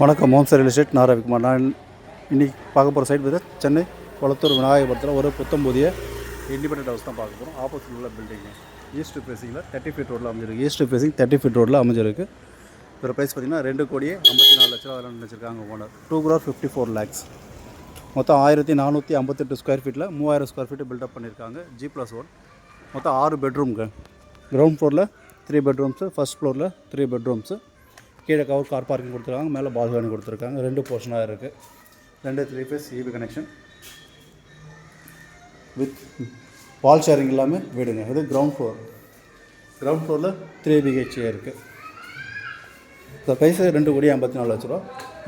வணக்கம். Holmes real estate நான் ரவிக்குமார். நான் இன்றைக்கி பார்க்க போகிற சைட் பார்த்தா சென்னை கொளத்தூர் விநாயகபுரத்தில் ஒரு புத்தம் புதிய இண்டிபெண்டன்ட் ஹவுஸ் தான் பார்க்க போகிறோம். ஆப்போசிட் உள்ள பில்டிங்கு ஈஸ்ட் ஃபேஸிங்கில் 30 ஃபீட் ரோட்டில் அமைஞ்சிருக்கு. ஈஸ்ட் ஃபேஸிங் 30 ஃபீட் ரோட்டில் அமைஞ்சிருக்கு. இதோட ப்ரைஸ் பார்த்திங்கன்னா 2,54,00,000 அதெல்லாம் நினச்சிருக்காங்க ஓனர். 2,54 lakhs. மொத்தம் 1458 ஸ்கொயர் ஃபீட்டில் 3000 ஸ்கொயர் ஃபீட்டு பில்டப் பண்ணியிருக்காங்க. G+1. மொத்தம் 6 பெட்ரூம்ங்க. கிரவுண்ட் ஃப்ளோரில் 3 பெட்ரூம்ஸு, ஃபஸ்ட் ஃப்ளோரில் 3 பெட்ரூம்ஸு, கீழே கார் பார்க்கிங் கொடுத்துருக்காங்க, மேலே பால்கனி கொடுத்துருக்காங்க. 2 போர்ஷனாக இருக்குது. 2 3 phase EB connection with wall sharing இல்லாமல் வீடுங்க. இது கிரவுண்ட் ஃப்ளோரில் 3 BHK இருக்குது. இந்த price 2,54,00,000.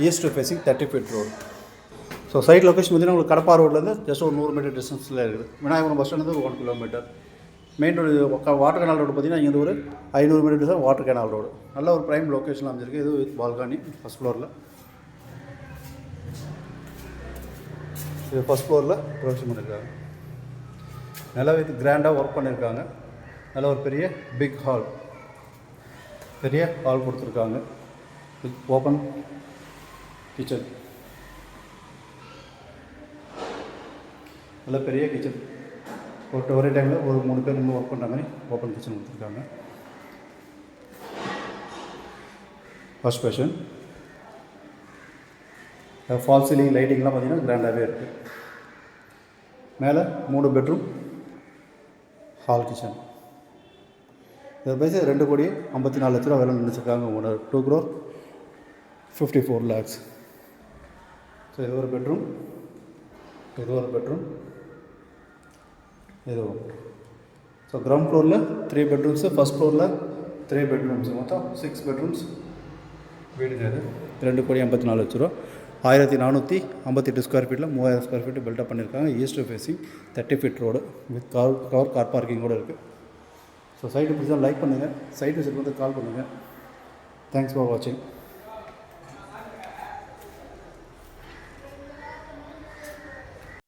East facing 30 feet road. So site location பார்த்திங்கன்னா உங்களுக்கு கடப்பா ரோட்லேருந்து ஜஸ்ட் ஒரு 100 மீட்டர் டிஸ்டன்ஸில் இருக்குது. விநாயகபுரம் பஸ் ஸ்டாண்ட் ஒரு 1 kilometre. Main road water canal road பார்த்திங்கன்னா இங்கே ஒரு 500 மீட்டர் தான் வாட்டர் கேனால் ரோடு. நல்ல ஒரு ப்ரைம் லொக்கேஷனில் அமைஞ்சிருக்கு. இது வித் பால்கனி ஃபஸ்ட் ஃப்ளோரில். இது ஃபஸ்ட் ஃப்ளோரில் ப்ரொவிஷன் பண்ணியிருக்காங்க. நல்லா வித் கிராண்டாக ஒர்க் பண்ணியிருக்காங்க. நல்ல ஒரு பெரிய பிக் ஹால் கொடுத்துருக்காங்க. With open kitchen. நல்ல பெரிய கிச்சன். ஒரே டைமில் ஒரு 3 பேர் இன்னும் ஒர்க் பண்ணுற மாதிரி ஓப்பன் கிச்சன் கொடுத்துருக்காங்க. ஃபர்ஸ்ட் பேஷன். ஃபால் சீலிங் லைட்டிங்லாம் பார்த்திங்கன்னா கிராண்டாகவே இருக்குது. மேலே 3 பெட்ரூம் ஹால் கிச்சன். இதை பேசி 2,54,00,000 விலை நினச்சிருக்காங்க ஓனர். 2,54 lakhs. ஸோ இது ஒரு பெட்ரூம், இது ஒரு பெட்ரூம், இது ஸோ கிரவுண்ட் ஃப்ளோரில் 3 பெட்ரூம்ஸு, ஃபஸ்ட் ஃப்ளோரில் 3 பெட்ரூம்ஸு, மொத்தம் 6 பெட்ரூம்ஸ் வீடுங்க. இது 2,54,00,000. 1458 ஸ்கொயர் ஃபீட்டில் 3000 ஸ்கொயர் ஃபீட்டு பில்டப் பண்ணியிருக்காங்க. East facing 30 feet road with car parking கூட இருக்குது. ஸோ சைட்டு பிடிச்சா லைக் பண்ணுங்கள். சைட்டு விசிட் வந்து கால் பண்ணுங்கள். தேங்க்ஸ் ஃபார் வாட்சிங்.